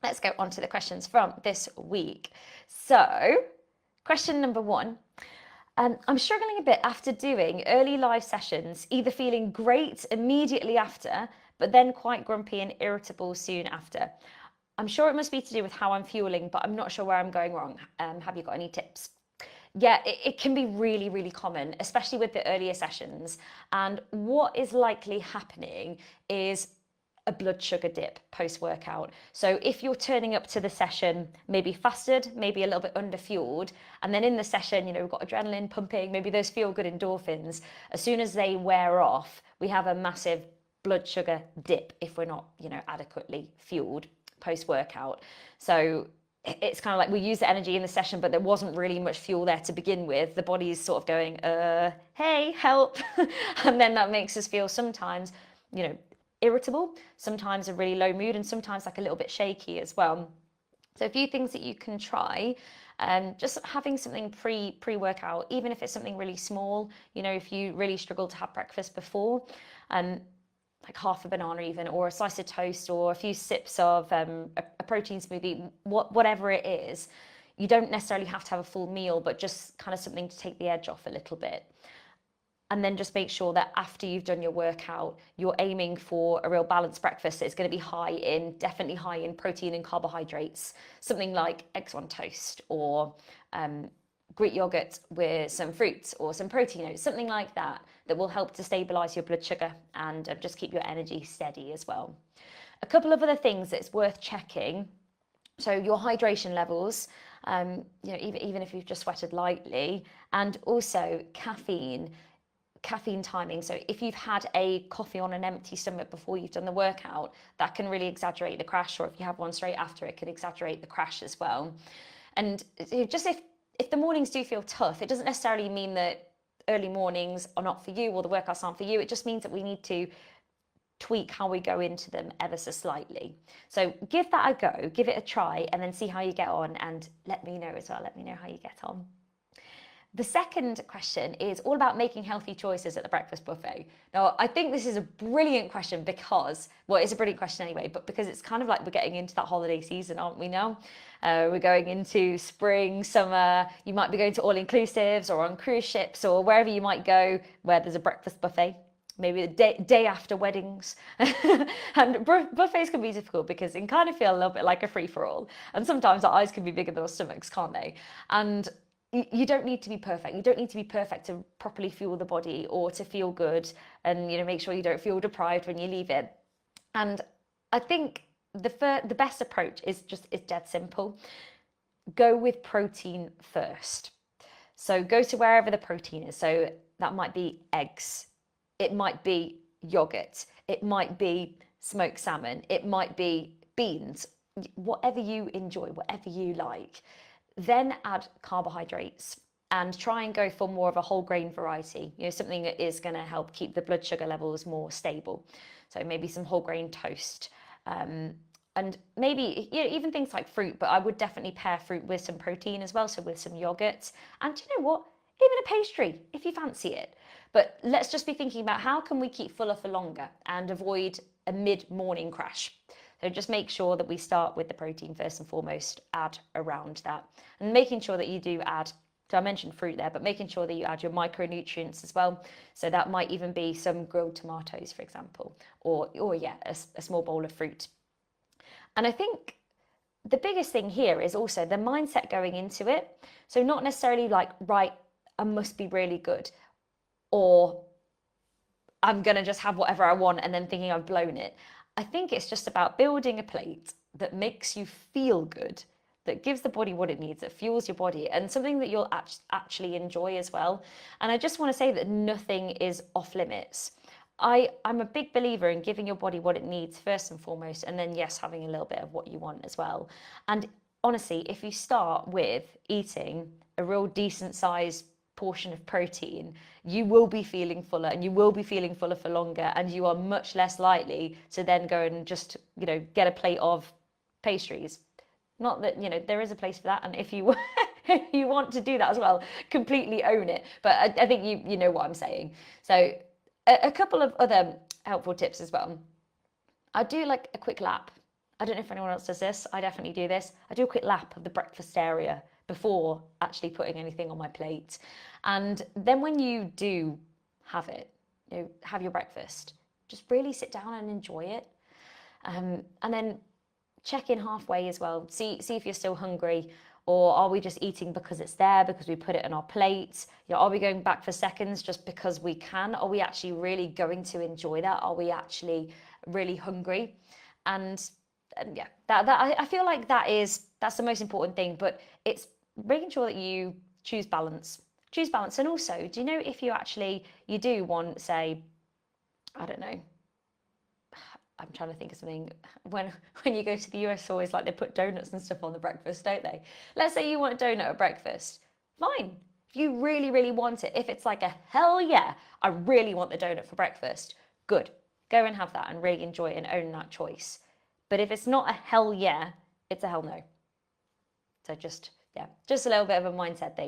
let's go on to the questions from this week. So, question number 1. I'm struggling a bit after doing early live sessions, either feeling great immediately after, but then quite grumpy and irritable soon after. I'm sure it must be to do with how I'm fueling, but I'm not sure where I'm going wrong. Have you got any tips? Yeah, it can be really, really common, especially with the earlier sessions. And what is likely happening is a blood sugar dip post-workout. So if you're turning up to the session maybe fasted, maybe a little bit under-fueled, and then in the session, we've got adrenaline pumping, maybe those feel-good endorphins, as soon as they wear off, we have a massive blood sugar dip if we're not, adequately fueled post-workout. So it's kind of like we use the energy in the session, but there wasn't really much fuel there to begin with. The body's sort of going, hey, help. And then that makes us feel sometimes, irritable, sometimes a really low mood, and sometimes like a little bit shaky as well. So a few things that you can try, just having something pre-workout, even if it's something really small, if you really struggle to have breakfast before, like half a banana even, or a slice of toast, or a few sips of a protein smoothie, whatever it is. You don't necessarily have to have a full meal, but just kind of something to take the edge off a little bit. And then just make sure that after you've done your workout, you're aiming for a real balanced breakfast. It's going to be definitely high in protein and carbohydrates. Something like eggs on toast, or Greek yogurt with some fruits or some protein oats, something like that, that will help to stabilize your blood sugar and just keep your energy steady as well. A couple of other things that's worth checking. So your hydration levels, even if you've just sweated lightly, and also caffeine timing. So if you've had a coffee on an empty stomach before you've done the workout, that can really exaggerate the crash, or if you have one straight after, it can exaggerate the crash as well. And just if the mornings do feel tough, it doesn't necessarily mean that early mornings are not for you or the workouts aren't for you. It just means that we need to tweak how we go into them ever so slightly. So give that a go, give it a try, and then see how you get on, and let me know as well. Let me know how you get on. The second question is all about making healthy choices at the breakfast buffet. Now, I think this is a brilliant question because, well, it's a brilliant question anyway, but because it's kind of like we're getting into that holiday season, aren't we now? We're going into spring, summer. You might be going to all-inclusives or on cruise ships or wherever you might go where there's a breakfast buffet. Maybe the day after weddings. And buffets can be difficult because it can kind of feel a little bit like a free-for-all. And sometimes our eyes can be bigger than our stomachs, can't they? And you don't need to be perfect. You don't need to be perfect to properly fuel the body or to feel good, and make sure you don't feel deprived when you leave it. And I think the best approach is dead simple. Go with protein first. So go to wherever the protein is. So that might be eggs, it might be yogurt, it might be smoked salmon, it might be beans, whatever you enjoy, whatever you like. Then add carbohydrates and try and go for more of a whole grain variety, something that is going to help keep the blood sugar levels more stable. So maybe some whole grain toast, and maybe even things like fruit, but I would definitely pair fruit with some protein as well, so with some yogurt, and you know what, even a pastry if you fancy it. But let's just be thinking about how can we keep fuller for longer and avoid a mid-morning crash. So just make sure that we start with the protein first and foremost, add around that, and making sure that you do add, so I mentioned fruit there, but making sure that you add your micronutrients as well. So that might even be some grilled tomatoes, for example, or a small bowl of fruit. And I think the biggest thing here is also the mindset going into it. So not necessarily like, right, I must be really good, or I'm going to just have whatever I want and then thinking I've blown it. I think it's just about building a plate that makes you feel good, that gives the body what it needs, that fuels your body, and something that you'll actually enjoy as well. And I just want to say that nothing is off limits. I'm a big believer in giving your body what it needs first and foremost, and then yes, having a little bit of what you want as well. And honestly, if you start with eating a real decent sized portion of protein, you will be feeling fuller, and you will be feeling fuller for longer, and you are much less likely to then go and just get a plate of pastries. Not that there is a place for that, and if you if you want to do that as well, completely own it, but I think you know what I'm saying. So a couple of other helpful tips as well. I do like a quick lap I don't know if anyone else does this. I definitely do this. I do a quick lap of the breakfast area before actually putting anything on my plate. And then when you do have it, have your breakfast, just really sit down and enjoy it. And then check in halfway as well. See if you're still hungry, or are we just eating because it's there, because we put it on our plate? Are we going back for seconds just because we can? Are we actually really going to enjoy that? Are we actually really hungry? And yeah, that I feel like that's the most important thing. But it's making sure that you choose balance. Choose balance. And also, do you know, if you do want, say, I don't know, I'm trying to think of something. When you go to the US, always like they put donuts and stuff on the breakfast, don't they? Let's say you want a donut at breakfast. Fine. If you really, really want it, if it's like a hell yeah, I really want the donut for breakfast, good. Go and have that and really enjoy it and own that choice. But if it's not a hell yeah, it's a hell no. So just a little bit of a mindset thing.